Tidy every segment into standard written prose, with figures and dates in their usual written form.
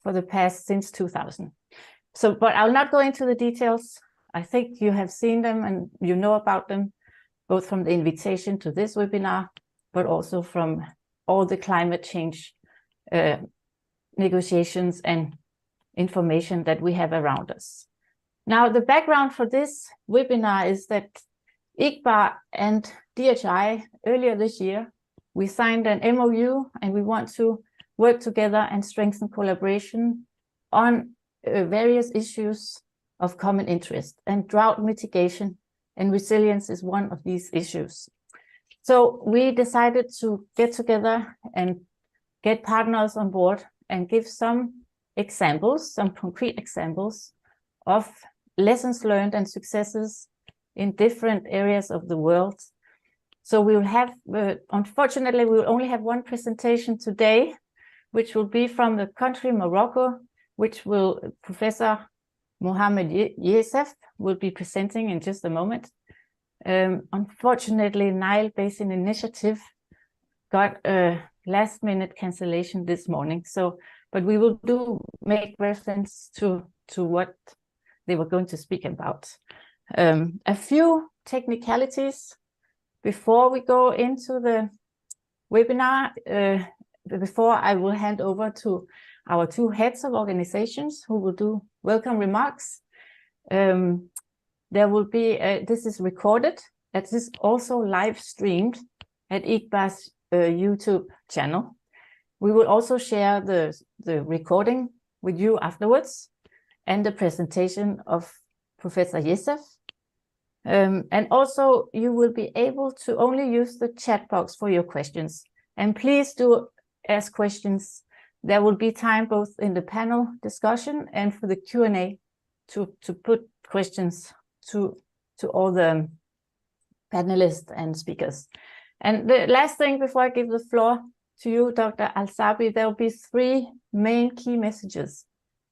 for the past since 2000. So, but I'll not go into the details. I think you have seen them and you know about them, both from the invitation to this webinar, but also from all the climate change negotiations and information that we have around us. Now, the background for this webinar is that ICBAR and DHI earlier this year, we signed an MOU and we want to work together and strengthen collaboration on various issues of common interest, and drought mitigation and resilience is one of these issues. So we decided to get together and get partners on board and give some examples, some concrete examples of lessons learned and successes in different areas of the world. So we will have, unfortunately, we will only have one presentation today, which will be from the country Morocco, which will Professor Mohamed Youssef will be presenting in just a moment. Unfortunately, Nile Basin Initiative got a last-minute cancellation this morning. So, but we will make reference to what they were going to speak about. A few technicalities before we go into the webinar. Before I will hand over to our two heads of organizations who will do welcome remarks. There will be, this is recorded, it is also live streamed at ICBAR's YouTube channel. We will also share the recording with you afterwards and the presentation of Professor Youssef. And also you will be able to only use the chat box for your questions. And please do ask questions. There will be time both in the panel discussion and for the Q&A to put questions to all the panelists and speakers. And the last thing before I give the floor to you, Dr. Al-Sabi, there will be three main key messages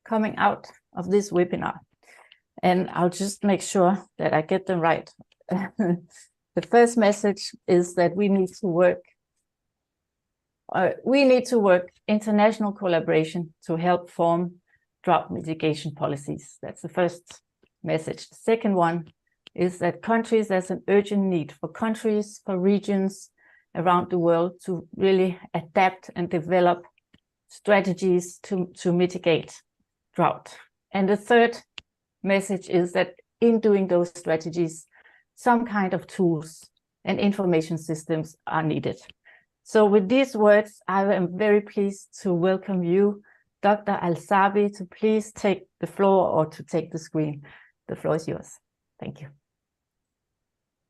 coming out of this webinar. And I'll just make sure that I get them right. The first message is that we need to work international collaboration to help form drought mitigation policies. That's the first message. The second one is that there's an urgent need for countries, for regions around the world to really adapt and develop strategies to mitigate drought. And the third message is that in doing those strategies, some kind of tools and information systems are needed. So with these words, I am very pleased to welcome you, Dr. Al-Sabi, to please take the floor or to take the screen. The floor is yours. Thank you.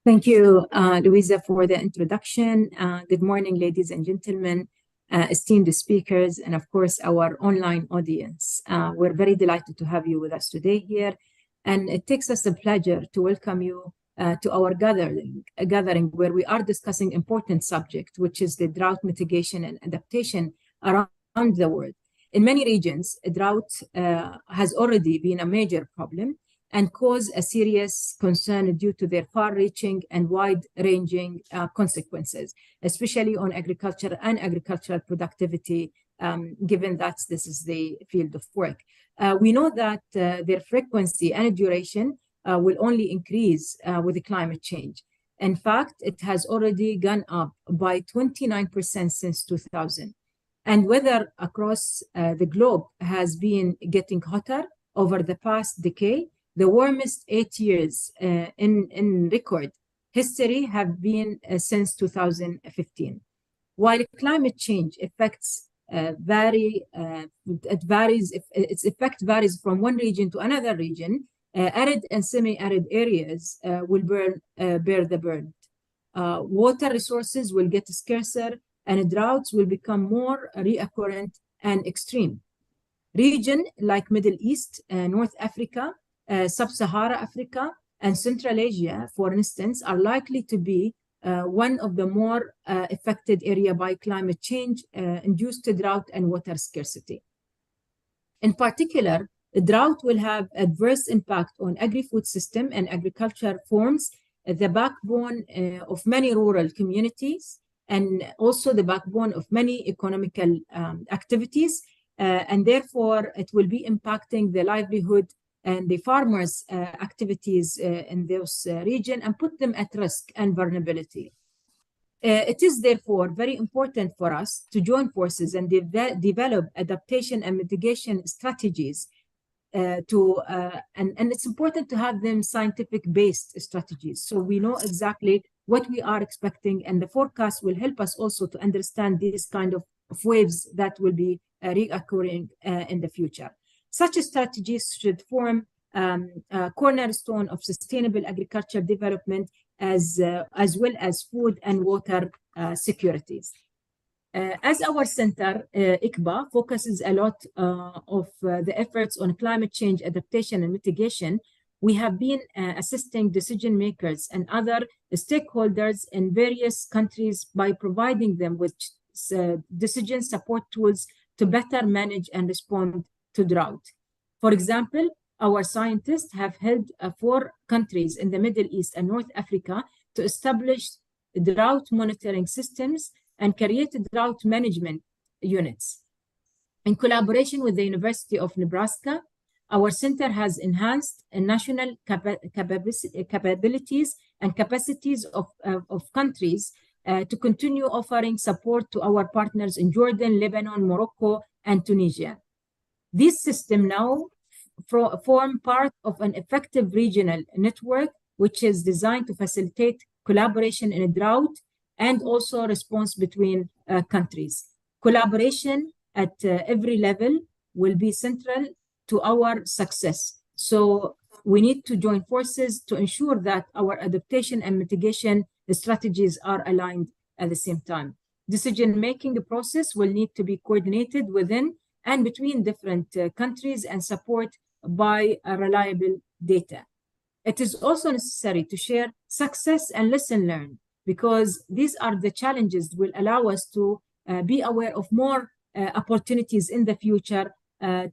Thank you, Louisa, for the introduction. Good morning, ladies and gentlemen, esteemed speakers, and of course, our online audience. We're very delighted to have you with us today here. And it takes us a pleasure to welcome you to our gathering where we are discussing important subject, which is the drought mitigation and adaptation around the world. In many regions, drought has already been a major problem and cause a serious concern due to their far-reaching and wide-ranging consequences, especially on agriculture and agricultural productivity, given that this is the field of work. We know that their frequency and duration will only increase with the climate change. In fact, it has already gone up by 29% since 2000. And weather across the globe has been getting hotter over the past decade. The warmest 8 years in record history have been since 2015. While climate change affects its effect varies from one region to another region, arid and semi-arid areas will bear the burden. Water resources will get scarcer and droughts will become more recurrent and extreme. Regions like Middle East, North Africa, Sub-Sahara Africa, and Central Asia, for instance, are likely to be one of the more affected area by climate change induced drought and water scarcity. In particular, the drought will have adverse impact on agri-food system and agriculture forms the backbone of many rural communities and also the backbone of many economical activities, and therefore it will be impacting the livelihood and the farmers' activities in those region and put them at risk and vulnerability. It is therefore very important for us to join forces and develop adaptation and mitigation strategies and it's important to have them scientific-based strategies. So we know exactly what we are expecting, and the forecast will help us also to understand these kind of waves that will be reoccurring in the future. Such strategies should form a cornerstone of sustainable agriculture development as well as food and water securities. As our center, ICBA, focuses a lot of the efforts on climate change adaptation and mitigation, we have been assisting decision makers and other stakeholders in various countries by providing them with decision support tools to better manage and respond to drought. For example, our scientists have helped 4 countries in the Middle East and North Africa to establish drought monitoring systems and created drought management units. In collaboration with the University of Nebraska, our center has enhanced national capabilities and capacities of countries to continue offering support to our partners in Jordan, Lebanon, Morocco, and Tunisia. This system now form part of an effective regional network, which is designed to facilitate collaboration in a drought and also response between countries. Collaboration at every level will be central to our success. So we need to join forces to ensure that our adaptation and mitigation strategies are aligned at the same time. Decision-making process will need to be coordinated within and between different countries and support by reliable data. It is also necessary to share success and lesson learned, because these are the challenges that will allow us to be aware of more opportunities in the future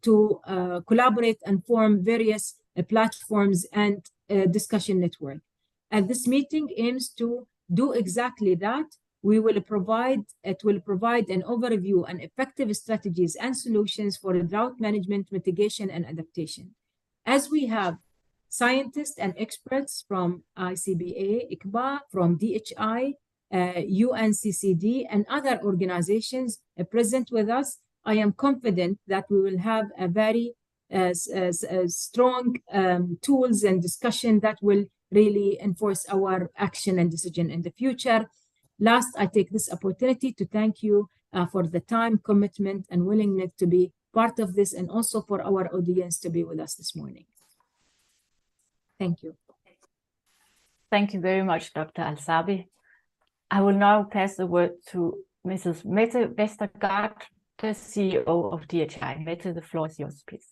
to collaborate and form various platforms and discussion network. And this meeting aims to do exactly that. It will provide an overview and effective strategies and solutions for drought management, mitigation, and adaptation. As we have scientists and experts from ICBA, ICBA, from DHI, UNCCD, and other organizations present with us, I am confident that we will have a very strong tools and discussion that will really enforce our action and decision in the future. Last, I take this opportunity to thank you for the time, commitment, and willingness to be part of this, and also for our audience to be with us this morning. Thank you. Thank you very much, Dr. Al-Sabi. I will now pass the word to Mrs. Mette Vestergaard, the CEO of DHI. Mette, the floor is yours, please.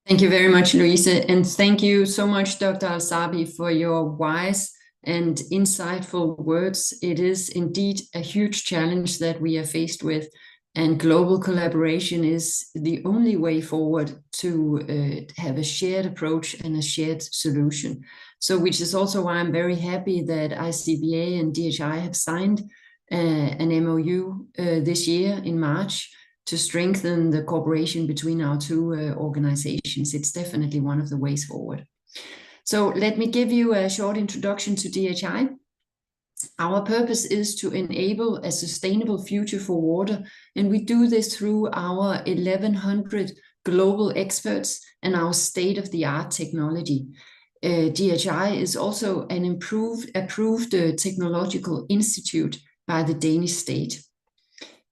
Thank you very much, Louise, and thank you so much, Dr. Al-Sabi, for your wise and insightful words. It is indeed a huge challenge that we are faced with, and global collaboration is the only way forward to have a shared approach and a shared solution. So, which is also why I'm very happy that ICBA and DHI have signed an MOU this year in March to strengthen the cooperation between our two organizations. It's definitely one of the ways forward. So let me give you a short introduction to DHI. Our purpose is to enable a sustainable future for water, and we do this through our 1,100 global experts and our state-of-the-art technology. DHI is also an approved technological institute by the Danish state.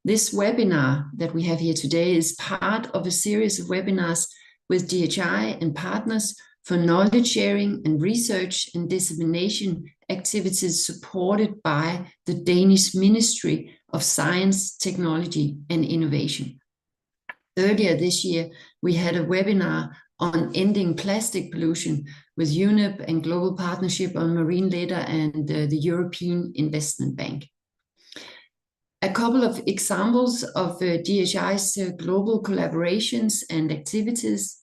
This webinar that we have here today is part of a series of webinars with DHI and partners for knowledge sharing and research and dissemination activities supported by the Danish Ministry of Science, Technology and Innovation. Earlier this year, we had a webinar on ending plastic pollution with UNEP and Global Partnership on Marine Litter and the European Investment Bank. A couple of examples of DHI's global collaborations and activities.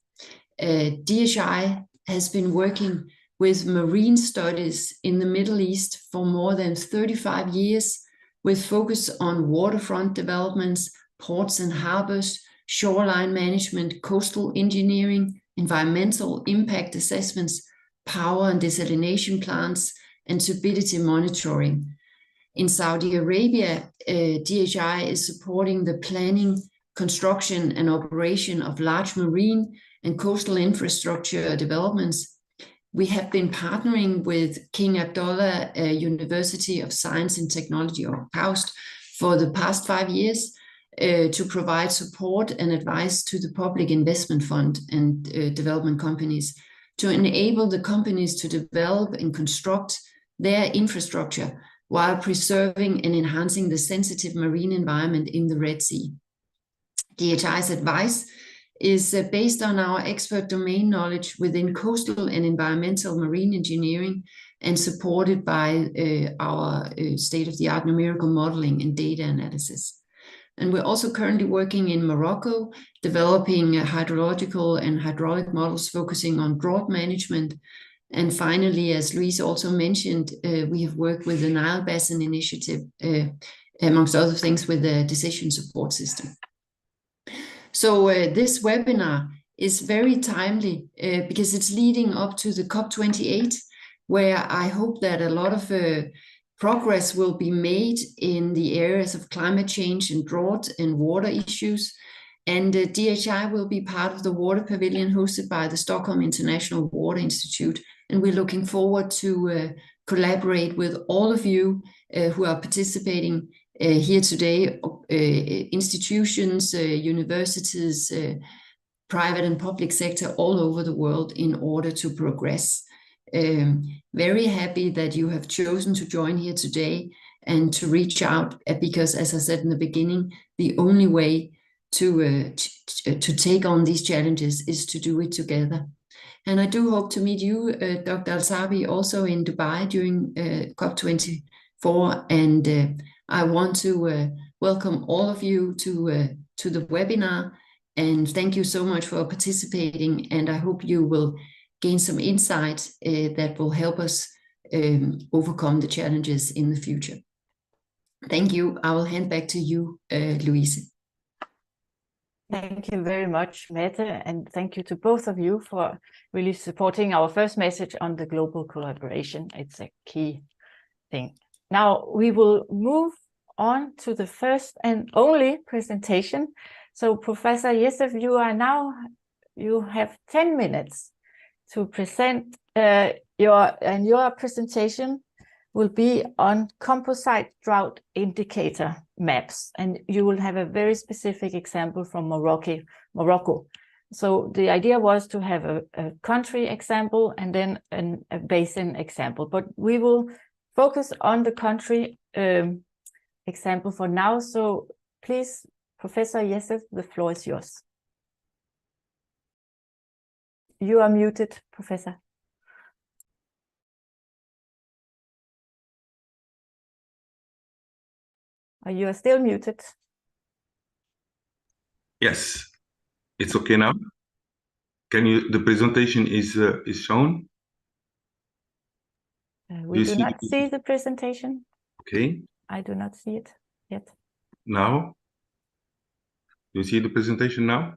DHI has been working with marine studies in the Middle East for more than 35 years, with focus on waterfront developments, ports and harbors, shoreline management, coastal engineering, environmental impact assessments, power and desalination plants, and turbidity monitoring. In Saudi Arabia, DHI is supporting the planning, construction, and operation of large marine and coastal infrastructure developments. We have been partnering with King Abdullah University of Science and Technology, or KAUST, for the past 5 years to provide support and advice to the Public Investment Fund and development companies to enable the companies to develop and construct their infrastructure while preserving and enhancing the sensitive marine environment in the Red Sea. DHI's advice is based on our expert domain knowledge within coastal and environmental marine engineering and supported by our state-of-the-art numerical modeling and data analysis. And we're also currently working in Morocco, developing hydrological and hydraulic models focusing on drought management. And finally, as Louise also mentioned, we have worked with the Nile Basin Initiative, amongst other things, with the decision support system. So this webinar is very timely because it's leading up to the COP28, where I hope that a lot of progress will be made in the areas of climate change and drought and water issues. And DHI will be part of the water pavilion hosted by the Stockholm International Water Institute. And we're looking forward to collaborate with all of you who are participating here today, institutions, universities, private and public sector all over the world in order to progress. Very happy that you have chosen to join here today and to reach out because, as I said in the beginning, the only way to take on these challenges is to do it together. And I do hope to meet you, Dr. Al-Sabi, also in Dubai during COP24. And I want to welcome all of you to the webinar. And thank you so much for participating. And I hope you will gain some insight that will help us overcome the challenges in the future. Thank you. I will hand back to you, Louise. Thank you very much, Mette, and thank you to both of you for really supporting our first message on the global collaboration. It's a key thing. Now we will move on to the first and only presentation. So Professor Yusuf, you have 10 minutes to present your presentation will be on composite drought indicator maps, and you will have a very specific example from Morocco. So the idea was to have a country example and then a basin example, but we will focus on the country example for now. So please, Professor Yusuf, the floor is yours. You are muted, Professor. You are still muted. Yes, it's okay now. Can you? The presentation is shown. We do not see the presentation. Okay. I do not see it yet. Now, you see the presentation now?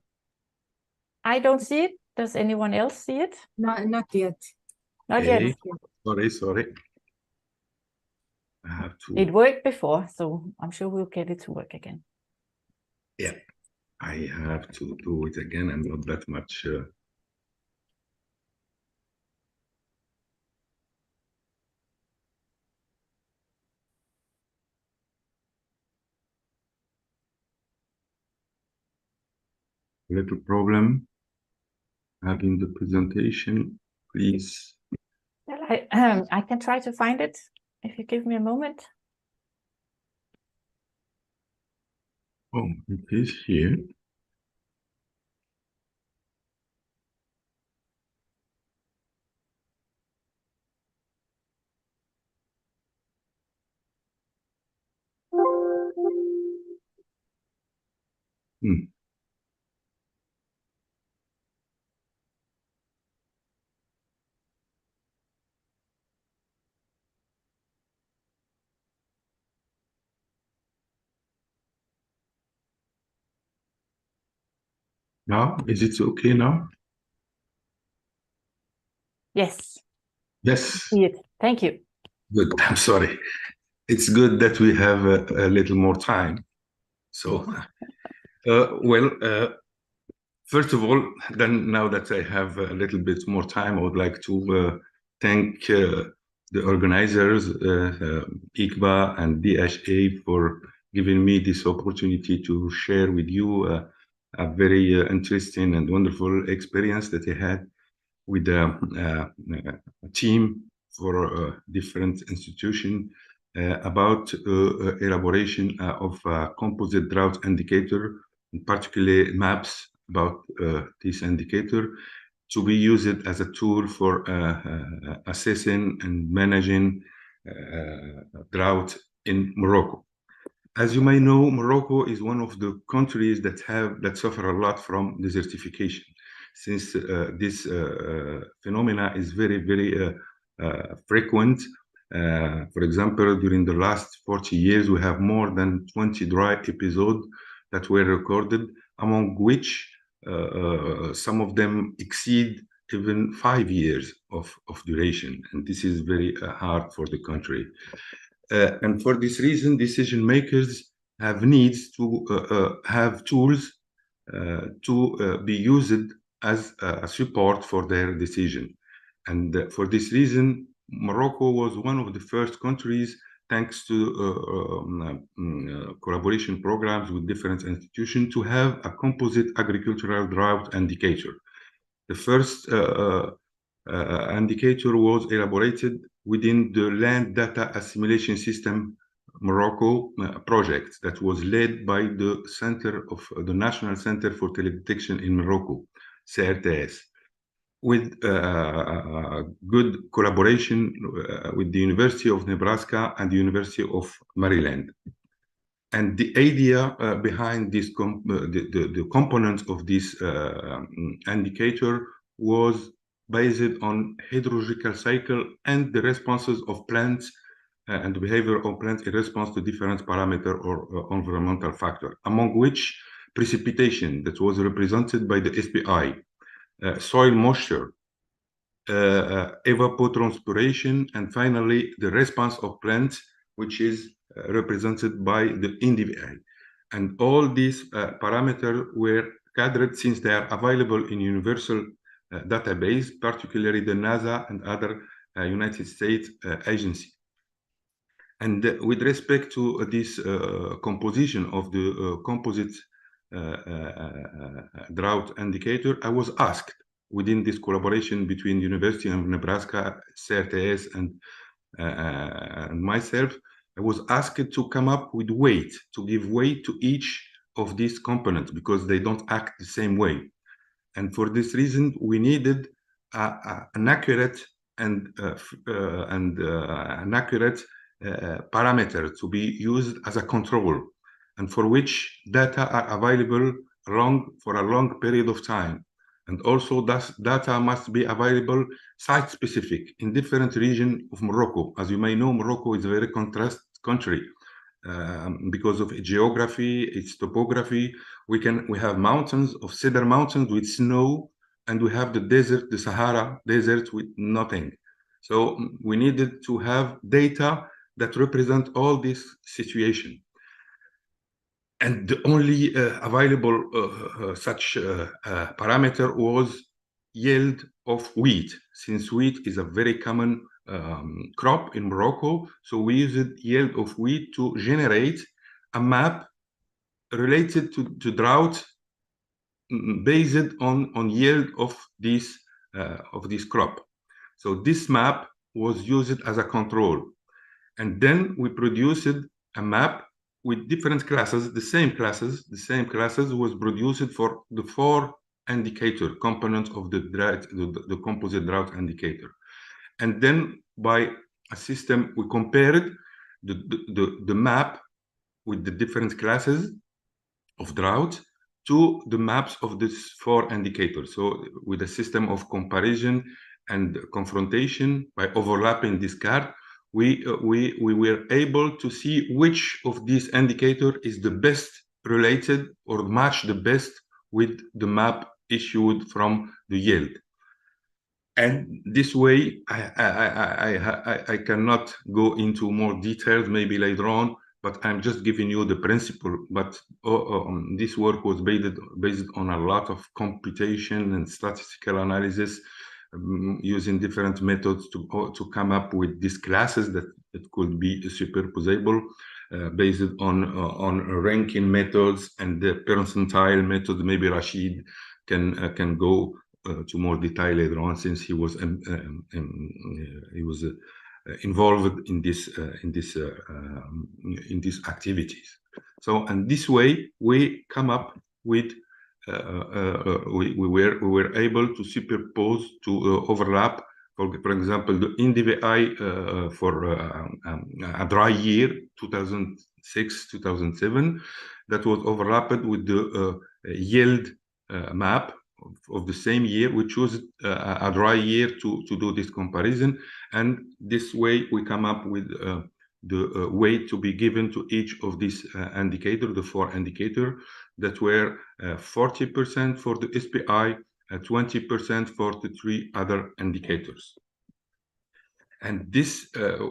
I don't see it. Does anyone else see it? Not yet. Not Okay. yet. Sorry. I have to. It worked before, so I'm sure we'll get it to work again. Yeah, I have to do it again. I'm not that much. Little problem having the presentation, please. Well, I can try to find it if you give me a moment. Oh, it is here. Now, is it okay now? Yes, Yes. see it. Thank you. Good. I'm sorry. It's good that we have a little more time. So, first of all, then now that I have a little bit more time, I would like to thank the organizers, ICBA and DHA, for giving me this opportunity to share with you a very interesting and wonderful experience that I had with a team for different institutions about elaboration of a composite drought indicator, particularly maps about this indicator, to be used as a tool for assessing and managing drought in Morocco. As you may know, Morocco is one of the countries that suffer a lot from desertification, since this phenomena is very, very frequent. For example, during the last 40 years, we have more than 20 dry episodes that were recorded, among which some of them exceed even 5 years of duration. And this is very hard for the country. And for this reason, decision makers have needs to have tools to be used as a support for their decision. And for this reason, Morocco was one of the first countries, thanks to collaboration programs with different institutions, to have a composite agricultural drought indicator. The first indicator was elaborated within the Land Data Assimilation System Morocco project that was led by the the National Center for Teledetection in Morocco, CRTS, with good collaboration with the University of Nebraska and the University of Maryland. And the idea behind this the components of this indicator was based on hydrological cycle and the responses of plants and the behavior of plants in response to different parameter or environmental factor, among which precipitation that was represented by the SPI, soil moisture, evapotranspiration, and finally the response of plants, which is represented by the NDVI. And all these parameters were gathered since they are available in universal database, particularly the NASA and other United States agencies. And with respect to this composition of the composite drought indicator, I was asked within this collaboration between the University of Nebraska, CRTS, and myself, I was asked to come up with weight, to give weight to each of these components because they don't act the same way. And for this reason, we needed an accurate and an accurate parameter to be used as a control, and for which data are available for a long period of time. And also, this data must be available site-specific in different regions of Morocco. As you may know, Morocco is a very contrast country because of its geography, its topography. We have mountains of cedar mountains with snow, and we have the desert, the Sahara desert with nothing. So we needed to have data that represent all this situation. And the only available such parameter was yield of wheat, since wheat is a very common crop in Morocco. So we used yield of wheat to generate a map related to drought based on yield of this crop. So this map was used as a control. And then we produced a map with different classes, the same classes was produced for the 4 indicator components of the composite drought indicator. And then by a system, we compared the map with the different classes of drought to the maps of these 4 indicators. So with a system of comparison and confrontation by overlapping this card, we were able to see which of these indicators is the best related or match the best with the map issued from the yield. And this way, I cannot go into more details, maybe later on, but I'm just giving you the principle. But this work was based on a lot of computation and statistical analysis, using different methods to come up with these classes that could be superposable, based on ranking methods and the percentile method. Maybe Rashid can go to more detail later on, since he was involved in these activities. So, and this way we come up with we were able to superpose, to overlap. For example, the NDVI for a dry year 2006-2007, that was overlapped with the yield map of the same year. We chose a dry year to do this comparison, and this way we come up with the weight to be given to each of these indicators, the 4 indicators that were 40% for the SPI, 20% for the 3 other indicators. And this,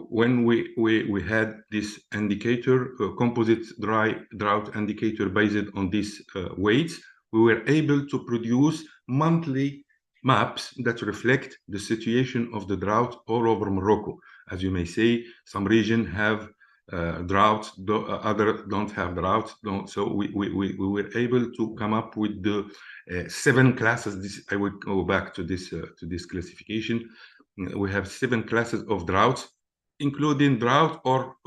when we had this indicator, composite drought indicator based on these weights, we were able to produce monthly maps that reflect the situation of the drought all over Morocco. As you may say, some regions have drought, others don't have drought. So we were able to come up with the 7 classes. I will go back to this classification. We have 7 classes of droughts, including drought or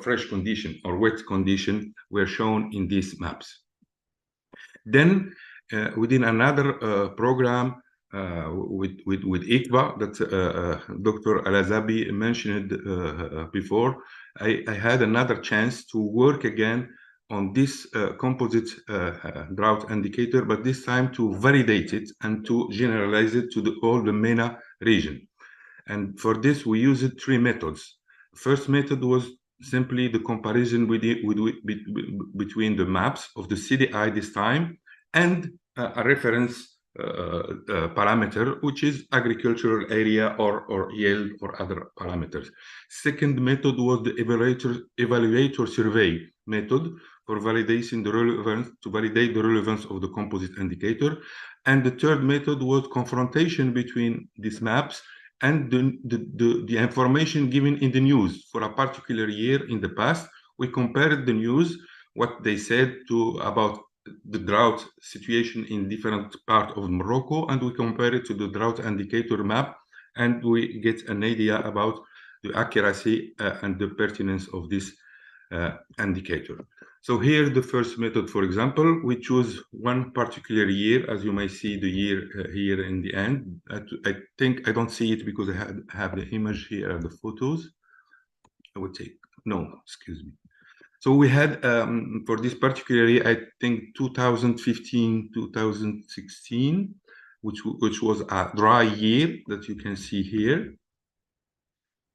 fresh condition or wet condition were shown in these maps. Then within another program with ICBA that Dr. Al-Azabi mentioned before, I had another chance to work again on this composite drought indicator, but this time to validate it and to generalize it to all the MENA region. And for this, we used 3 methods. First method was simply the comparison between the maps of the CDI this time and a reference parameter, which is agricultural area or yield or other parameters. Second method was the evaluator survey method for validation the relevance, to validate the relevance of the composite indicator. And the third method was confrontation between these maps and the information given in the news for a particular year in the past. We compared the news, what they said about the drought situation in different parts of Morocco, and we compare it to the drought indicator map, and we get an idea about the accuracy and the pertinence of this indicator. So here, the first method, for example, we choose one particular year, as you may see the year here in the end. I think I don't see it because I have the image here, the photos. I would take, no, excuse me. So we had, for this particular year, I think 2015, 2016, which was a dry year that you can see here.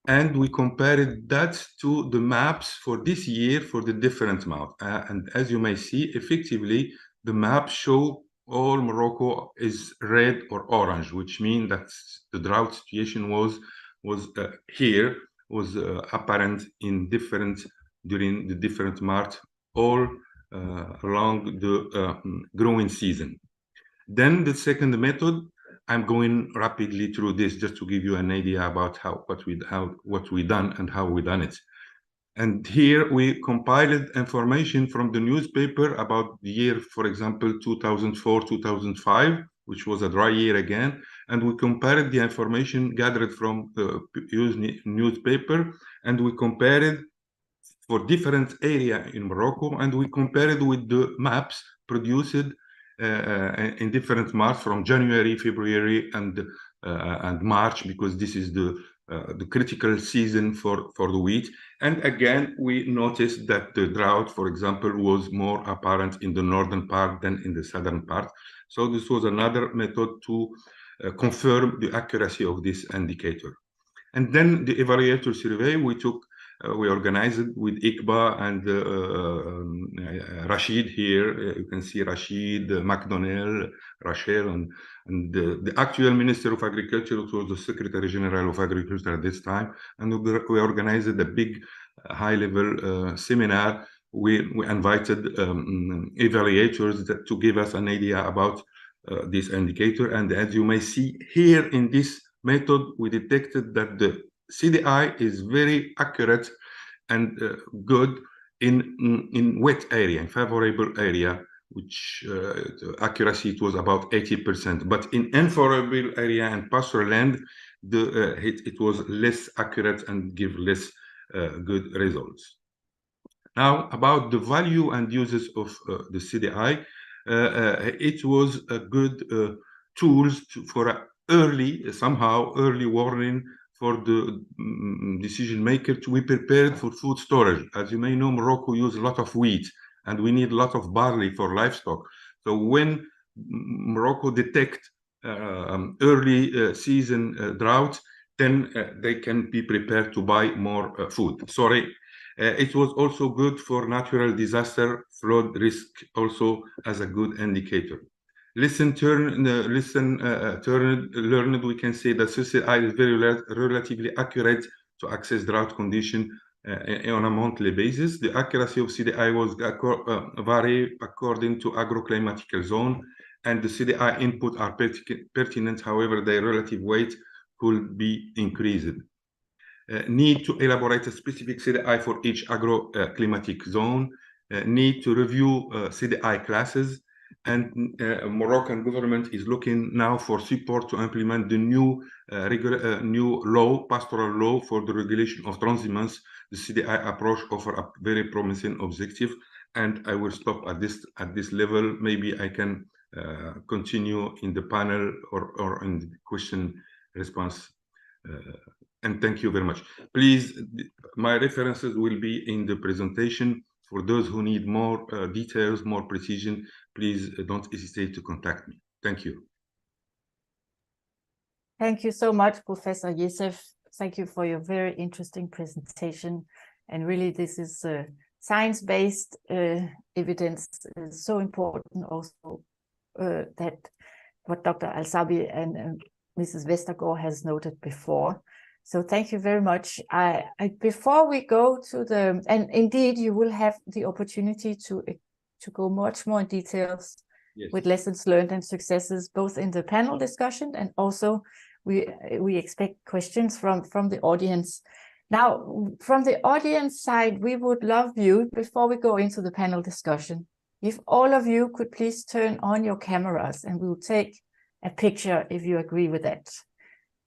And we compared that to the maps for this year for the different maps. And as you may see, effectively, the maps show all Morocco is red or orange, which means that the drought situation was apparent in during the different months, all along the growing season. Then the second method, I'm going rapidly through this just to give you an idea about what we done and how we done it. And here we compiled information from the newspaper about the year, for example, 2004-2005, which was a dry year again, and we compared the information gathered from the newspaper, and we compared for different area in Morocco, and we compared with the maps produced in different months from January, February, and March, because this is the critical season for the wheat. And again, we noticed that the drought, for example, was more apparent in the northern part than in the southern part. So this was another method to confirm the accuracy of this indicator. And then the evaluator survey, we took we organized it with ICBA and Rashid here. You can see Rashid, McDonnell, Rachel, and the actual Minister of Agriculture, which was the Secretary General of Agriculture at this time. And we organized a big high-level seminar. We invited evaluators to give us an idea about this indicator. And as you may see here in this method, we detected that the CDI is very accurate and good in wet area, in favorable area, which accuracy it was about 80%. But in unfavorable area and pastoral land, it was less accurate and give less good results. Now, about the value and uses of the CDI, it was a good tools for early warning for the decision maker to be prepared for food storage. As you may know, Morocco uses a lot of wheat, and we need a lot of barley for livestock. So when Morocco detect early season drought, then they can be prepared to buy more food. It was also good for natural disaster, flood risk, also as a good indicator. Learned, we can say that CCI is very relatively accurate to access drought condition on a monthly basis. The accuracy of CDI was vary according to agroclimatical zone, and the CDI input are pertinent. However, their relative weight could be increased. Need to elaborate a specific CDI for each agroclimatic zone. Need to review CDI classes. And Moroccan government is looking now for support to implement the new pastoral law for the regulation of transhumance. The CDI approach offers a very promising objective, and I will stop at this level. Maybe I can continue in the panel or in the question response. And thank you very much. Please, my references will be in the presentation. For those who need more details, more precision, please don't hesitate to contact me. Thank you. Thank you so much, Professor Youssef. Thank you for your very interesting presentation. And really, this is science-based evidence is so important also that what Dr. Al-Sabi and Mrs. Westergaard has noted before. So thank you very much. Before we go to and indeed you will have the opportunity to go much more in details with lessons learned and successes, both in the panel discussion and also we expect questions from the audience. Now, from the audience side, we would love you, before we go into the panel discussion, if all of you could please turn on your cameras and we will take a picture if you agree with that.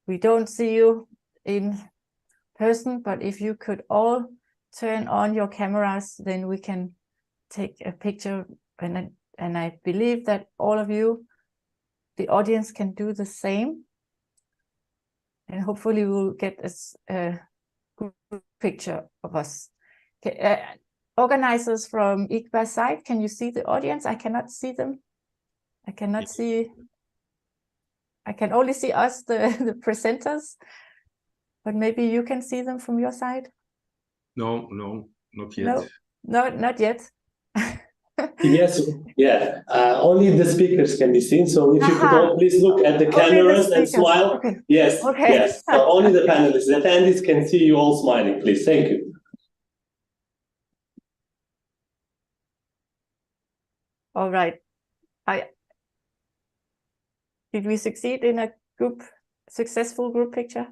We don't see you in person, but if you could all turn on your cameras, then we can take a picture. And I believe that all of you, the audience, can do the same. And hopefully we'll get a good picture of us. Okay, organizers from ICBA side, can you see the audience? I cannot see them. I cannot see. I can only see us, the presenters. But maybe you can see them from your side? No, not yet. No, not yet. Yes, yeah. Only the speakers can be seen. So if you could all please look at the cameras and smile. Okay. Yes, okay. Yes. So only the panelists, the attendees can see you all smiling, please. Thank you. All right. Did we succeed in a successful group picture?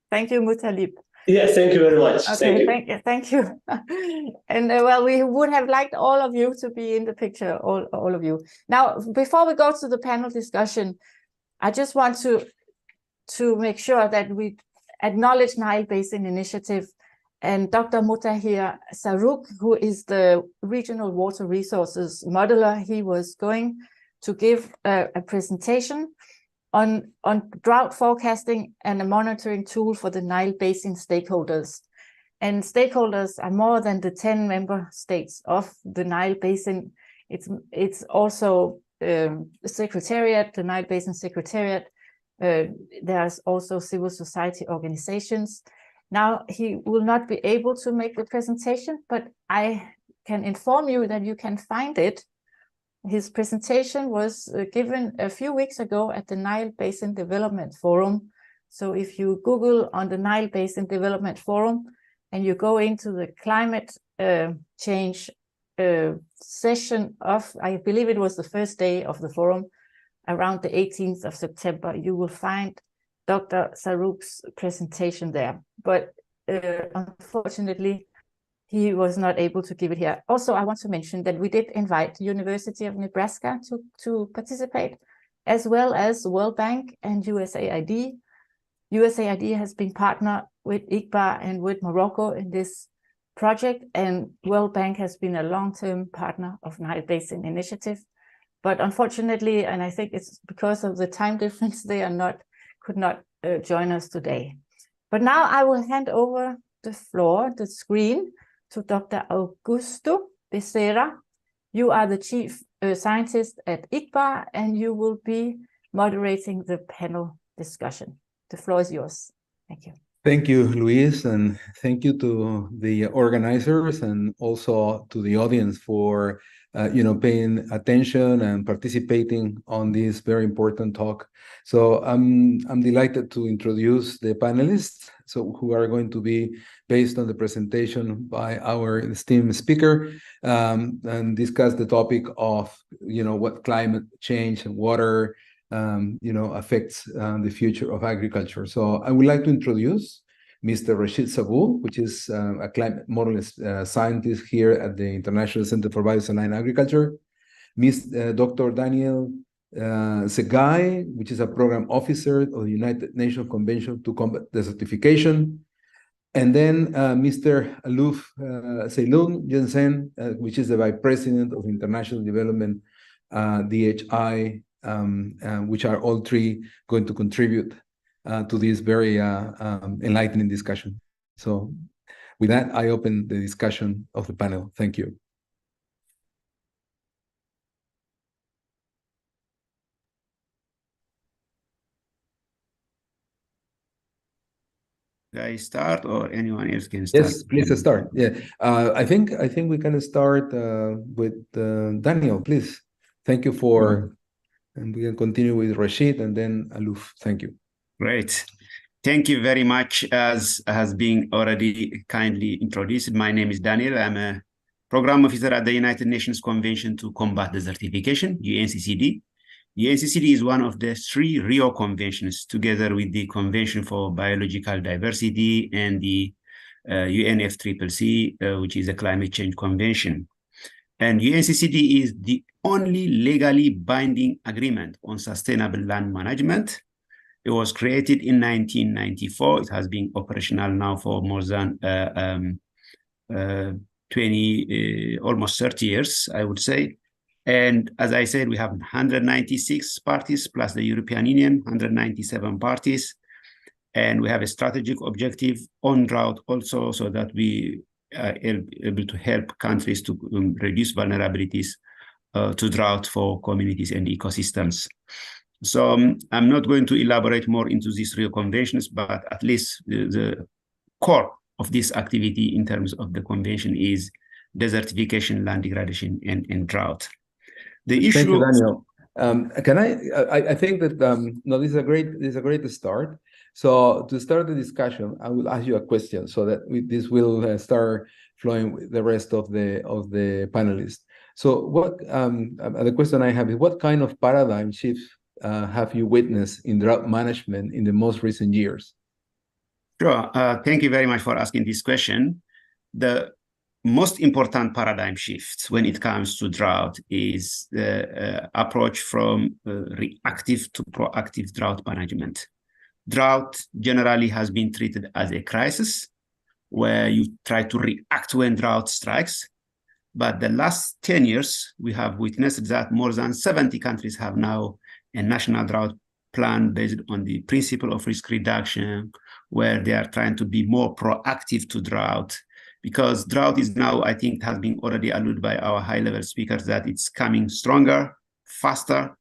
Thank you, Mutalib. Yes, thank you very much. Okay, thank you. And well, we would have liked all of you to be in the picture, all of you. Now, before we go to the panel discussion, I just want to make sure that we acknowledge Nile Basin Initiative and Dr. Mutahir Sarouk, who is the Regional Water Resources Modeler. He was going to give a presentation on drought forecasting and a monitoring tool for the Nile Basin stakeholders. And stakeholders are more than the 10 member states of the Nile Basin. It's also the Secretariat, the Nile Basin Secretariat, There's also civil society organizations. Now, he will not be able to make the presentation, but I can inform you that you can find it. His presentation was given a few weeks ago at the Nile Basin Development Forum. So if you Google on the Nile Basin Development Forum and you go into the climate change session of, I believe it was the first day of the forum, around the 18th of September, you will find Dr. Sarouk's presentation there. But unfortunately, he was not able to give it here. Also, I want to mention that we did invite the University of Nebraska to participate, as well as World Bank and USAID. USAID has been partnered with IGBA and with Morocco in this project, and World Bank has been a long-term partner of Nile Basin Initiative. But unfortunately, and I think it's because of the time difference, they could not join us today. But now I will hand over the screen, to Dr. Augusto Becerra. You are the chief scientist at IGBA, and you will be moderating the panel discussion. The floor is yours. Thank you. Thank you, Luis, and thank you to the organizers and also to the audience for paying attention and participating on this very important talk. So I'm delighted to introduce the panelists, who are going to be based on the presentation by our esteemed speaker, and discuss the topic of what climate change and water affects the future of agriculture. So I would like to introduce Mr. Rashid Sabu, which is a climate modelist scientist here at the International Center for Biosaline Agriculture. Dr. Daniel Segai, which is a program officer of the United Nations Convention to Combat Desertification. And then Mr. Aluf Seilung Jensen, which is the Vice President of International Development, DHI, which are all three going to contribute to this very enlightening discussion. So with that, I open the discussion of the panel. Thank you. I start, or anyone else can start? Yes, please start. Yeah, I think we can start with Daniel, please. Thank you for, and we can continue with Rashid and then Aluf. Thank you. Great. Thank you very much. As has been already kindly introduced, my name is Daniel. I'm a program officer at the United Nations Convention to Combat Desertification, UNCCD. UNCCD is one of the 3 Rio conventions, together with the Convention for Biological Diversity and the UNFCCC, which is a climate change convention. And UNCCD is the only legally binding agreement on sustainable land management. It was created in 1994. It has been operational now for more than almost 30 years, I would say. And as I said, we have 196 parties plus the European Union, 197 parties. And we have a strategic objective on drought also, so that we are able to help countries to reduce vulnerabilities to drought for communities and ecosystems. So I'm not going to elaborate more into these Rio conventions, but at least the core of this activity in terms of the convention is desertification, land degradation, and drought. The issue. Thank you, Daniel. Can I think that no, this is a great start. So to start the discussion, I will ask you a question so that this will start flowing with the rest of the panelists. So what the question I have is, what kind of paradigm shift have you witnessed in drought management in the most recent years? Sure. Thank you very much for asking this question. The most important paradigm shift when it comes to drought is the approach from reactive to proactive drought management. Drought generally has been treated as a crisis where you try to react when drought strikes. But the last 10 years, we have witnessed that more than 70 countries have now a national drought plan based on the principle of risk reduction, where they are trying to be more proactive to drought. Because drought is now, I think, has been already alluded by our high-level speakers, that it's coming stronger, faster,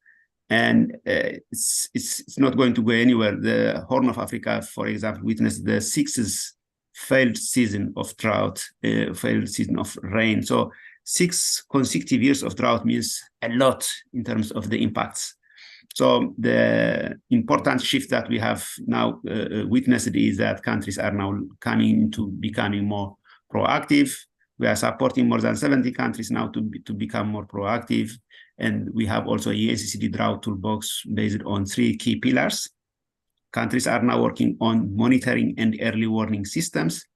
and it's not going to go anywhere. The Horn of Africa, for example, witnessed the sixth failed season of drought, failed season of rain. So 6 consecutive years of drought means a lot in terms of the impacts. So the important shift that we have now witnessed is that countries are now coming into becoming more proactive. We are supporting more than 70 countries now to become more proactive. And we have also a UNCCD drought toolbox based on 3 key pillars. Countries are now working on monitoring and early warning systems,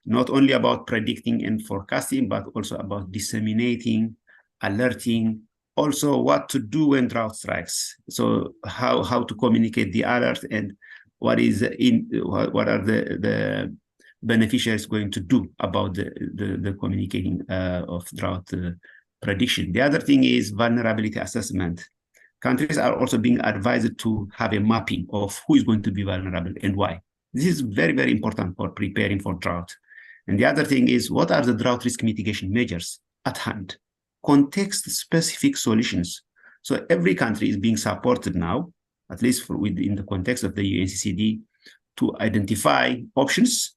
not only about predicting and forecasting, but also about disseminating, alerting, also what to do when drought strikes. So how to communicate the alert and what are the beneficiaries going to do about the communicating of drought prediction. The other thing is vulnerability assessment. Countries are also being advised to have a mapping of who is going to be vulnerable and why. This is very, very important for preparing for drought. And the other thing is, what are the drought risk mitigation measures at hand? Context-specific solutions. So every country is being supported now, at least within the context of the UNCCD, to identify options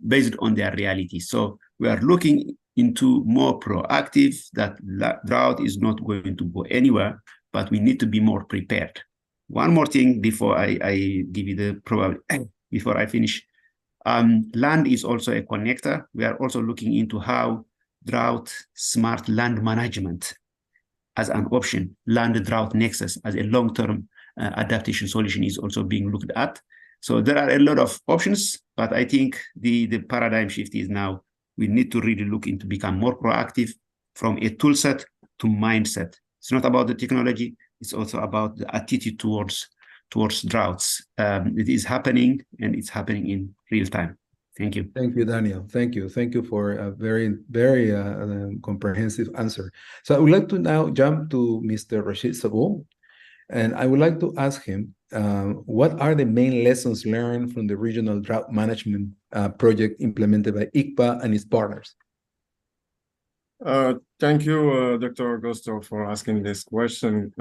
based on their reality. So we are looking into more proactive, that drought is not going to go anywhere, but we need to be more prepared. One more thing before I give you the before I finish. Land is also a connector. We are also looking into how drought smart land management as an option, land drought nexus as a long-term adaptation solution is also being looked at. So there are a lot of options, but I think the paradigm shift is now we need to really look into become more proactive from a tool set to mindset. It's not about the technology, it's also about the attitude towards droughts. It is happening, and it's happening in real time. Thank you. Thank you, Daniel. Thank you. Thank you for a very, very comprehensive answer. So I would like to now jump to Mr. Rashid Saboo, and I would like to ask him, what are the main lessons learned from the regional drought management project implemented by ICPA and its partners? Thank you, Dr. Augusto, for asking this question.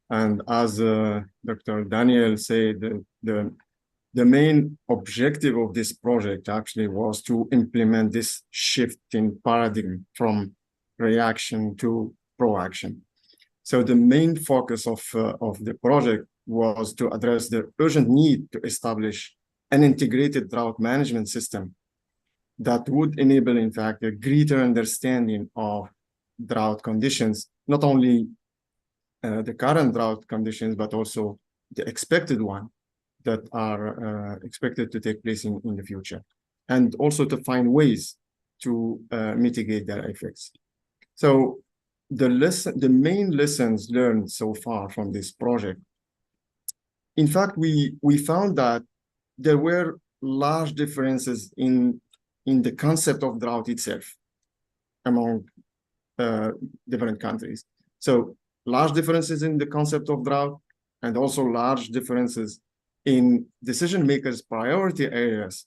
And as Dr. Daniel said, the main objective of this project actually was to implement this shift in paradigm from reaction to proaction. So the main focus of the project was to address the urgent need to establish an integrated drought management system that would enable, in fact, a greater understanding of drought conditions, not only the current drought conditions, but also the expected one that are expected to take place in the future, and also to find ways to mitigate their effects. So the main lessons learned so far from this project, in fact, we found that there were large differences in the concept of drought itself among different countries. So large differences in the concept of drought, and also large differences in decision makers' priority areas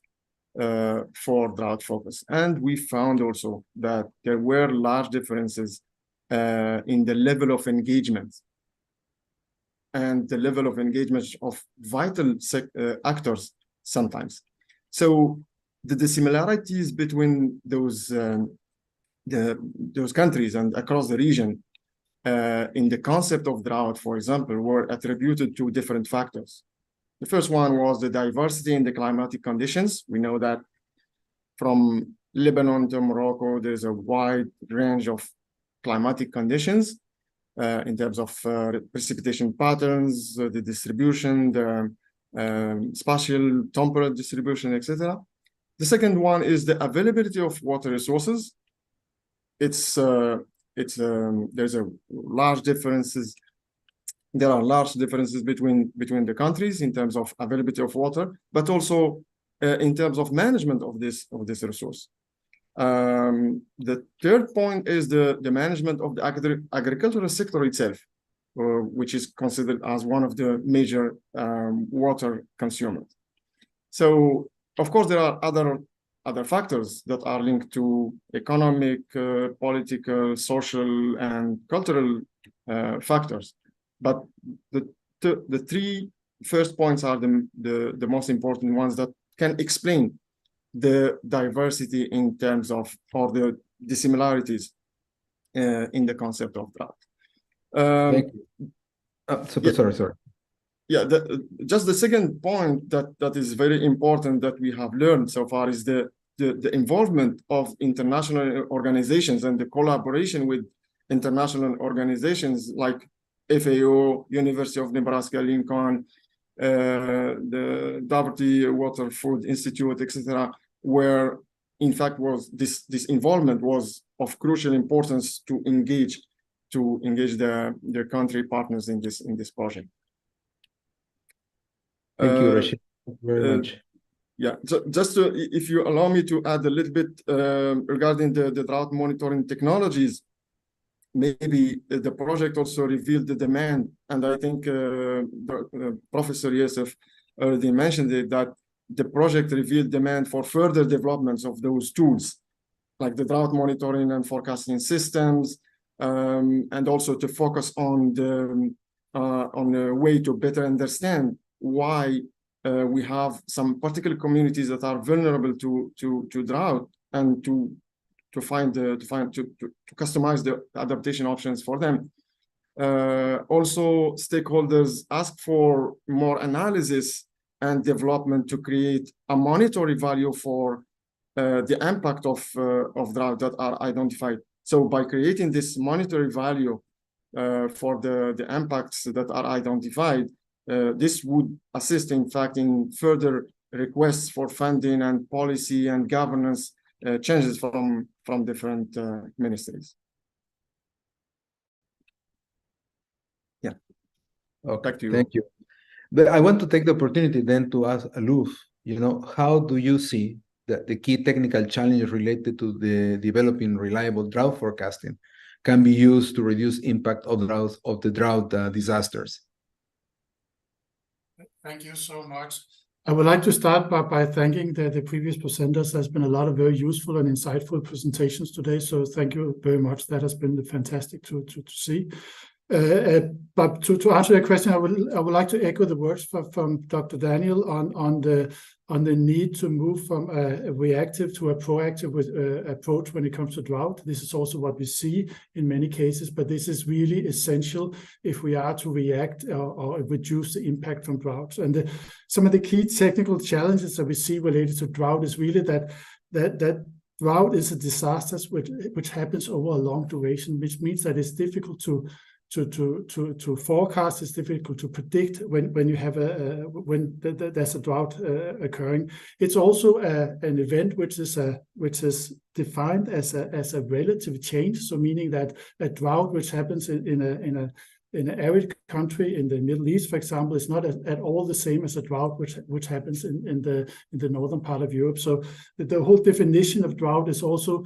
for drought focus. And we found also that there were large differences in the level of engagement and the level of engagement of vital actors sometimes. So the dissimilarities between those countries and across the region in the concept of drought, for example, were attributed to different factors. The first one was the diversity in the climatic conditions. We know that from Lebanon to Morocco, there's a wide range of climatic conditions in terms of precipitation patterns, the distribution, the spatial temporal distribution, etc. The second one is the availability of water resources. There's a large differences. There are large differences between the countries in terms of availability of water, but also in terms of management of this resource. The third point is the management of the agricultural sector itself, which is considered as one of the major water consumers. So, of course, there are other factors that are linked to economic, political, social, and cultural factors. But the three first points are the most important ones that can explain the diversity in terms of, or the dissimilarities in the concept of drought. Thank you. Sorry. Yeah, just the second point that is very important that we have learned so far is the involvement of international organizations and the collaboration with international organizations like FAO, University of Nebraska-Lincoln, the Doherty Water Food Institute, etc., where in fact was this involvement was of crucial importance to engage their country partners in this project. Thank you, Rashid. Thank you very much. Yeah, just to, if you allow me to add a little bit regarding the drought monitoring technologies, maybe the project also revealed the demand, and I think Professor Youssef already mentioned it, that the project revealed demand for further developments of those tools, like the drought monitoring and forecasting systems, and also to focus on a way to better understand why we have some particular communities that are vulnerable to drought, and to customize the adaptation options for them. Also, stakeholders ask for more analysis and development to create a monetary value for the impact of drought that are identified. So by creating this monetary value for the impacts that are identified, this would assist, in fact, in further requests for funding and policy and governance changes from different ministries. Yeah. Okay, back to you. Thank you. But I want to take the opportunity then to ask Aloof, how do you see that the key technical challenges related to the developing reliable drought forecasting can be used to reduce impact of the drought disasters? Thank you so much. I would like to start by thanking the previous presenters. There's been a lot of very useful and insightful presentations today, so thank you very much. That has been fantastic to see. But to answer your question, I would like to echo the words from Dr. Daniel on the need to move from a reactive to a proactive approach when it comes to drought. This is also what we see in many cases, but this is really essential if we are to react or reduce the impact from droughts. And some of the key technical challenges that we see related to drought is really that drought is a disaster which happens over a long duration, which means that it's difficult to forecast. It's difficult to predict when you have there's a drought occurring. It's also an event which is defined as a relative change. So meaning that a drought which happens in an arid country in the Middle East, for example, is not at all the same as a drought which happens in the northern part of Europe. So the whole definition of drought is also,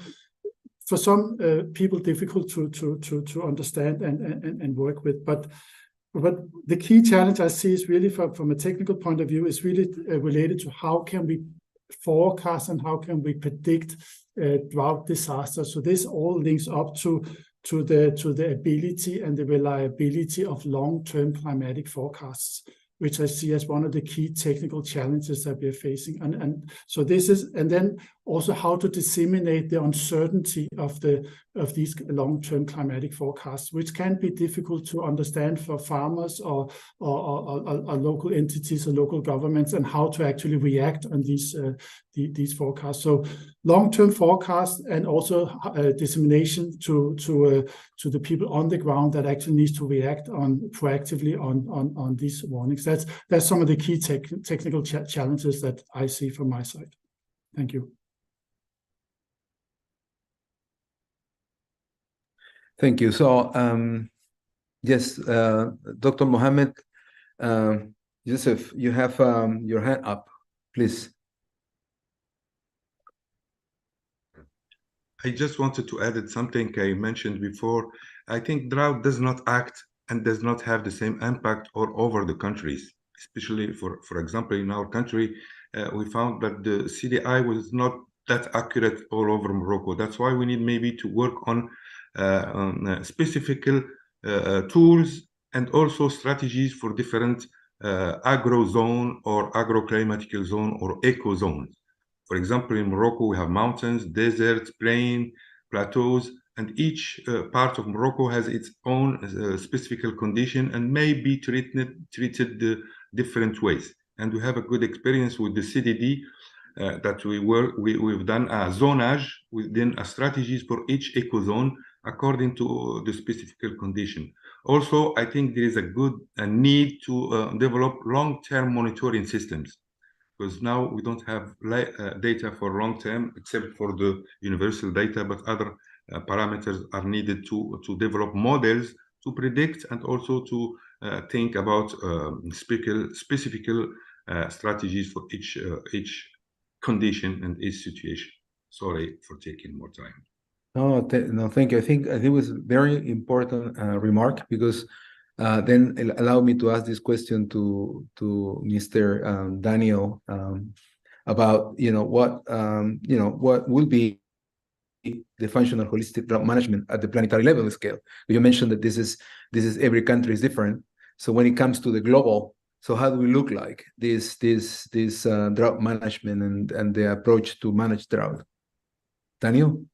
for some people, difficult to understand and work with. But the key challenge I see is really from a technical point of view is really related to how can we forecast and how can we predict drought disasters. So this all links up to the ability and the reliability of long-term climatic forecasts, which I see as one of the key technical challenges that we are facing. And so this is, and then also how to disseminate the uncertainty of these long-term climatic forecasts, which can be difficult to understand for farmers or local entities or local governments, and how to actually react on these forecasts. So long-term forecasts and also dissemination to the people on the ground that actually needs to react proactively on these warnings. That's some of the key technical challenges that I see from my side. Thank you. Thank you. So, yes, Dr. Mohammed, Youssef, you have your hand up, please. I just wanted to add something I mentioned before. I think drought does not act and does not have the same impact all over the countries, especially for example, in our country, we found that the CDI was not that accurate all over Morocco. That's why we need maybe to work on specific tools and also strategies for different agro zone or agroclimatical zone or eco zones. For example, in Morocco, we have mountains, deserts, plain, plateaus, and each part of Morocco has its own specific condition and may be treated different ways. And we have a good experience with the CDD that we've done a zonage within a strategies for each eco zone according to the specific condition. Also, I think there is a need to develop long-term monitoring systems, because now we don't have data for long-term except for the universal data, but other parameters are needed to develop models to predict and also to think about specific strategies for each condition and each situation. Sorry for taking more time. No, thank you. I think it was a very important remark, because then allow me to ask this question to Mr. Daniel about what will be the functional holistic drought management at the planetary level scale. You mentioned that this is every country is different. So when it comes to the global, so how do we look like this drought management and the approach to manage drought? Daniel?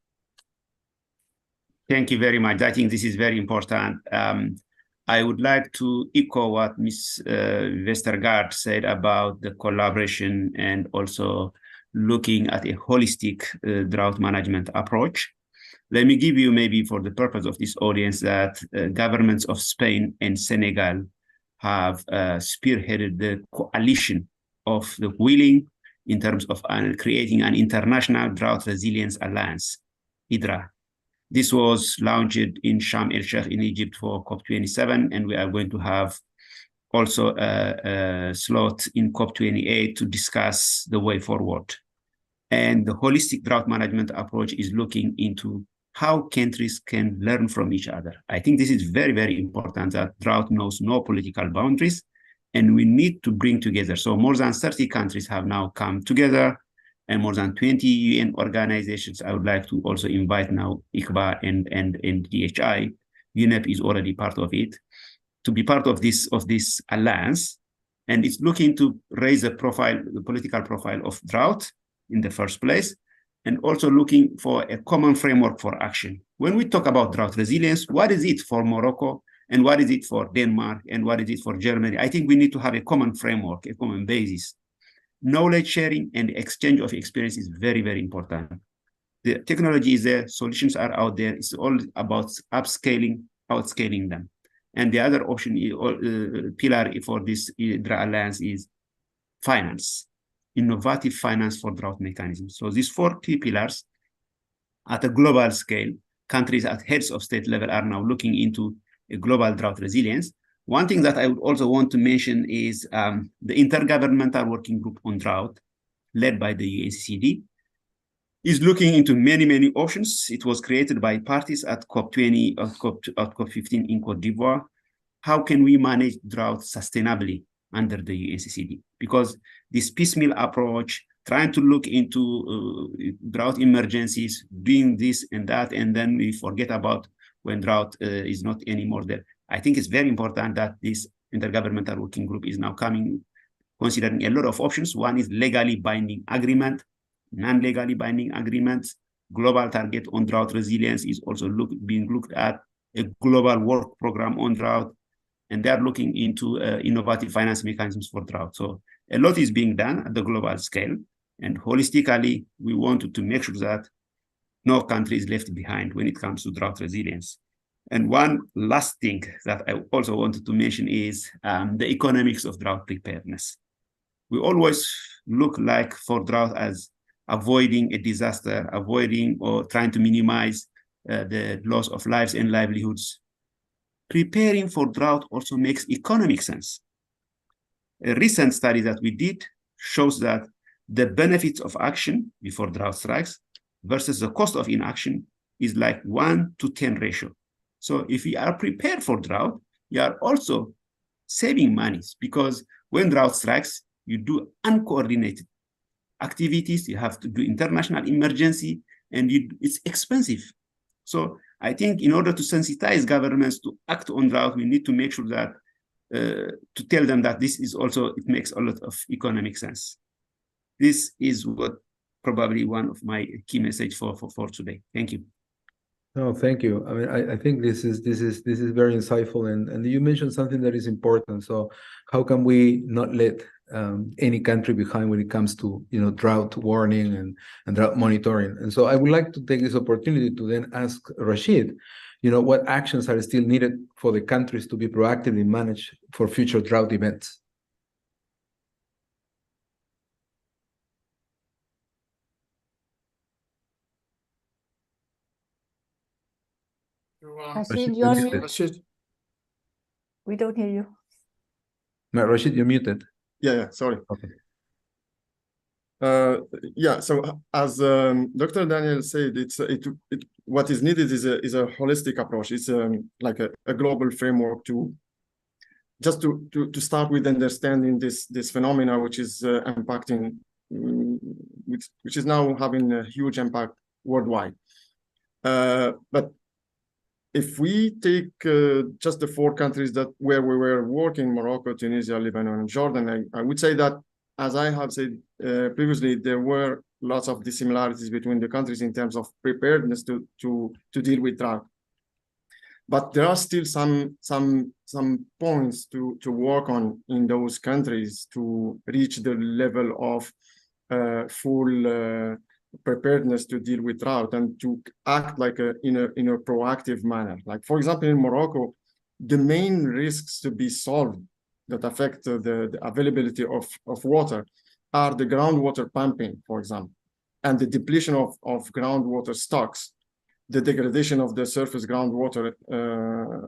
Thank you very much. I think this is very important. I would like to echo what Ms. Westergaard said about the collaboration and also looking at a holistic drought management approach. Let me give you, maybe for the purpose of this audience, that governments of Spain and Senegal have spearheaded the coalition of the willing in terms of creating an international drought resilience alliance, IDRA. This was launched in Sharm el-Sheikh in Egypt for COP27, and we are going to have also a slot in COP28 to discuss the way forward. And the holistic drought management approach is looking into how countries can learn from each other. I think this is very, very important, that drought knows no political boundaries, and we need to bring together. So more than 30 countries have now come together, and more than 20 UN organizations. I would like to also invite now ICBA and DHI. UNEP is already part of it, to be part of this alliance. And it's looking to raise the political profile of drought in the first place, and also looking for a common framework for action. When we talk about drought resilience, what is it for Morocco, and what is it for Denmark, and what is it for Germany? I think we need to have a common framework, a common basis. Knowledge sharing and exchange of experience is very, very important. The technology is there, solutions are out there. It's all about upscaling, outscaling them. And the other option, pillar for this IDRA alliance is finance, innovative finance for drought mechanisms. So these 4 key pillars at a global scale, countries at heads of state level are now looking into a global drought resilience. One thing that I would also want to mention is the Intergovernmental Working Group on Drought, led by the UNCCD, is looking into many, many options. It was created by parties at COP20, at COP15 in Cote d'Ivoire. How can we manage drought sustainably under the UNCCD? Because this piecemeal approach, trying to look into drought emergencies, doing this and that, and then we forget about when drought is not anymore there. I think it's very important that this Intergovernmental Working Group is now considering a lot of options. One is legally binding agreement, non-legally binding agreements. Global target on drought resilience is also being looked at, a global work program on drought, and they're looking into innovative finance mechanisms for drought. So a lot is being done at the global scale, and holistically, we wanted to make sure that no country is left behind when it comes to drought resilience. And one last thing that I also wanted to mention is the economics of drought preparedness. We always look like for drought as avoiding a disaster, avoiding or trying to minimize the loss of lives and livelihoods. Preparing for drought also makes economic sense. A recent study that we did shows that the benefits of action before drought strikes versus the cost of inaction is like 1 to 10 ratio. So if you are prepared for drought, you are also saving monies, because when drought strikes, you do uncoordinated activities, you have to do international emergency, and it's expensive. So I think in order to sensitize governments to act on drought, we need to make sure that to tell them that this is also, it makes a lot of economic sense. This is what probably one of my key message for today. Thank you. No, thank you. I mean, I think this is very insightful, and you mentioned something that is important. So, how can we not let any country behind when it comes to drought warning and drought monitoring? And so, I would like to take this opportunity to then ask Rashid, what actions are still needed for the countries to be proactively managed for future drought events? Rashid, you're on mute. Rashid. We don't hear you. No, Rashid, you're muted. Yeah, sorry. Okay. Yeah, so as Dr. Daniel said, what is needed is a holistic approach. It's like a global framework to start with understanding this phenomena, which is impacting, which is now having a huge impact worldwide. But if we take just the 4 countries where we were working, Morocco, Tunisia, Lebanon, and Jordan, I would say that, as I have said previously, there were lots of dissimilarities between the countries in terms of preparedness to deal with drought. But there are still some points to work on in those countries to reach the level of full preparedness to deal with drought and to act like in a proactive manner. Like, for example, in Morocco, the main risks to be solved that affect the availability of water are the groundwater pumping, for example, and the depletion of groundwater stocks, the degradation of the surface groundwater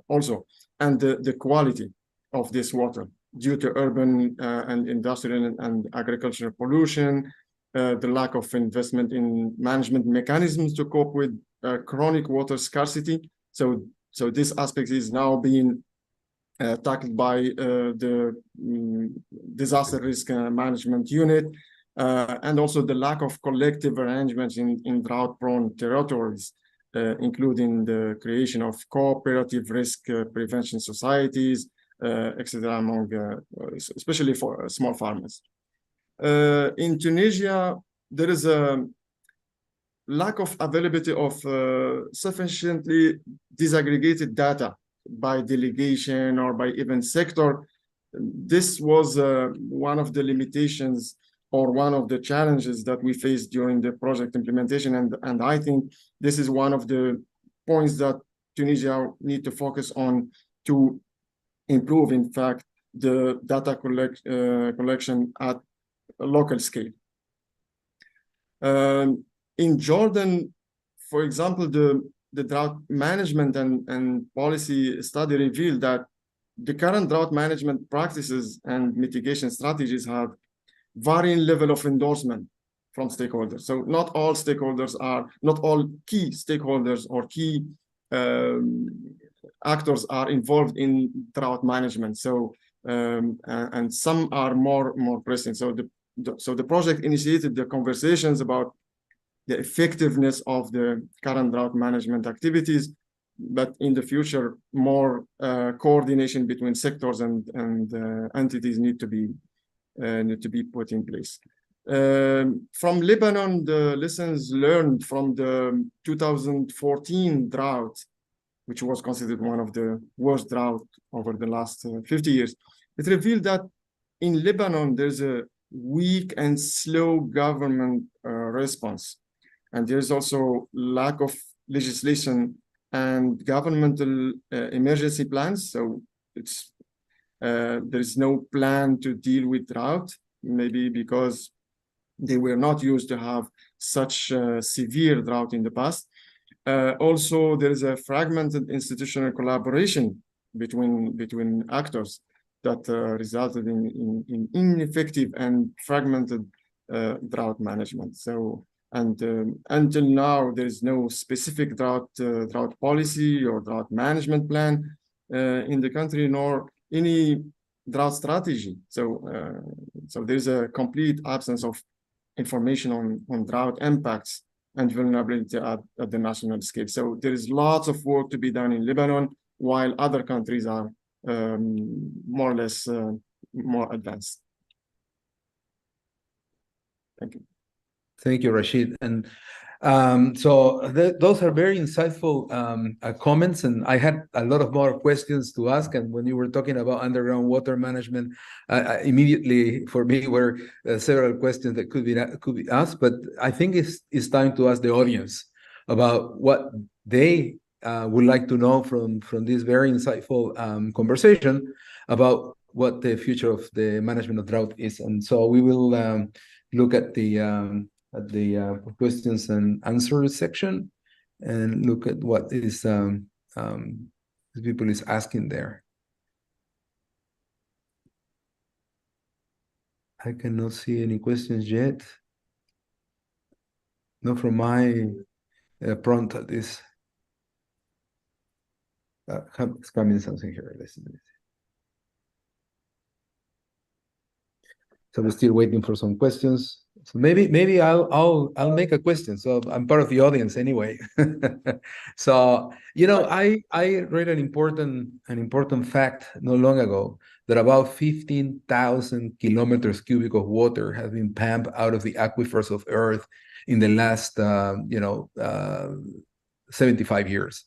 also, and the quality of this water due to urban and industrial and agricultural pollution, the lack of investment in management mechanisms to cope with chronic water scarcity. So this aspect is now being tackled by the disaster risk management unit, and also the lack of collective arrangements in drought-prone territories, including the creation of cooperative risk prevention societies, etc., among especially for small farmers. In Tunisia, there is a lack of availability of sufficiently disaggregated data by delegation or by even sector. This was one of the limitations or one of the challenges that we faced during the project implementation. And I think this is one of the points that Tunisia need to focus on to improve, in fact, the data collection at a local scale. In Jordan, for example, the drought management and policy study revealed that the current drought management practices and mitigation strategies have varying level of endorsement from stakeholders. So not all stakeholders not all key stakeholders or key actors are involved in drought management. So and some are more pressing. So the project initiated the conversations about the effectiveness of the current drought management activities, but in the future, more coordination between sectors and entities need to be put in place. From Lebanon, the lessons learned from the 2014 drought, which was considered one of the worst drought over the last 50 years, it revealed that in Lebanon, there's a weak and slow government response. And there's also lack of legislation and governmental emergency plans. So there is no plan to deal with drought, maybe because they were not used to have such severe drought in the past. Also, there is a fragmented institutional collaboration between actors that resulted in ineffective and fragmented drought management. So, and until now, there is no specific drought policy or drought management plan in the country, nor any drought strategy. So there's a complete absence of information on drought impacts and vulnerability at the national scale. So there is lots of work to be done in Lebanon, while other countries are more or less more advanced. Thank you. Thank you, Rashid. And so those are very insightful comments, and I had a lot of more questions to ask. And when you were talking about underground water management, immediately for me were several questions that could be asked. But I think it's time to ask the audience about what they would like to know from this very insightful conversation about what the future of the management of drought is. And so we will look at the questions and answers section and look at what is people is asking there. I cannot see any questions yet. Not from my prompt at this. It's coming something here. Listen. So we're still waiting for some questions. So maybe I'll make a question. So I'm part of the audience anyway. So I read an important fact not long ago that about 15,000 kilometers cubic of water has been pumped out of the aquifers of Earth in the last 75 years.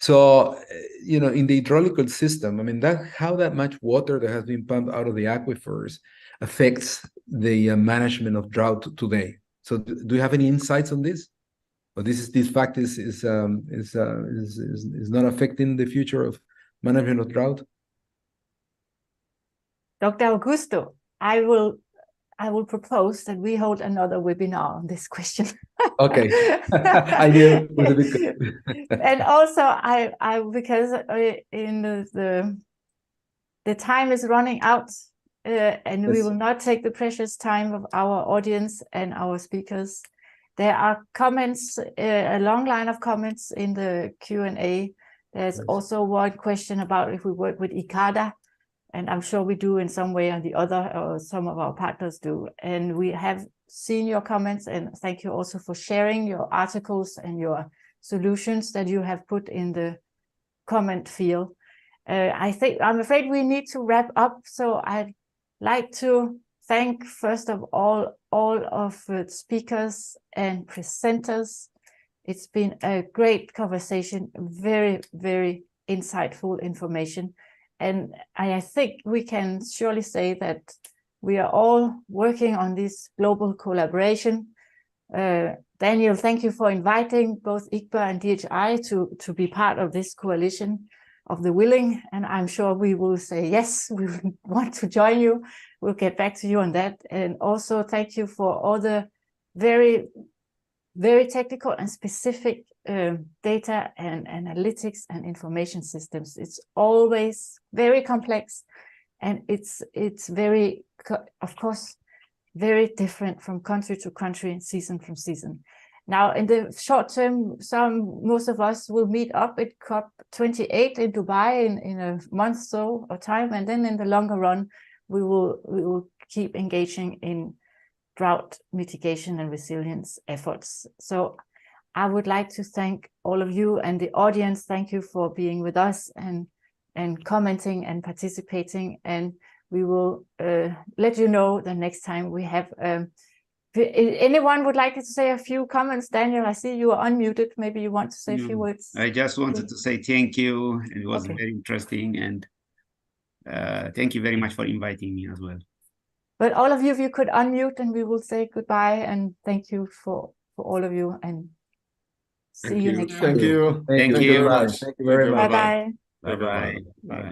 So, in the hydraulical system, I mean, how that much water that has been pumped out of the aquifers affects the management of drought today. So, do you have any insights on this? Or this fact is not affecting the future of management of drought? Dr. Augusto, I will propose that we hold another webinar on this question. Okay. I knew it was a bit. And also, I because in the time is running out, and Yes. we will not take the precious time of our audience and our speakers. There are comments, a long line of comments in the Q&A. There's Yes. also one question about if we work with ICADA. And I'm sure we do in some way or the other, or some of our partners do. And we have seen your comments, and thank you also for sharing your articles and your solutions that you have put in the comment field. I'm afraid we need to wrap up. So I'd like to thank, first of all of the speakers and presenters. It's been a great conversation, very, very insightful information. And I think we can surely say that we are all working on this global collaboration. Daniel, thank you for inviting both ICBA and DHI to be part of this coalition of the willing. And I'm sure we will say, yes, we want to join you. We'll get back to you on that. And also thank you for all the very, very technical and specific data and analytics and information systems. It's always very complex, and it's very, of course, very different from country to country and season from season. Now, in the short term, most of us will meet up at COP28 in Dubai in a month so of time, and then in the longer run, we will keep engaging in drought mitigation and resilience efforts. So I would like to thank all of you and the audience. Thank you for being with us and commenting and participating. And we will let you know the next time we have. Anyone would like to say a few comments? Daniel, I see you are unmuted. Maybe you want to say a few words. I just wanted to say thank you. It was very interesting. And thank you very much for inviting me as well. But all of you, if you could unmute, and we will say goodbye and thank you for all of you, and see you next time. Thank you. Thank you very much. Thank you very much. Bye-bye. Bye-bye. Bye.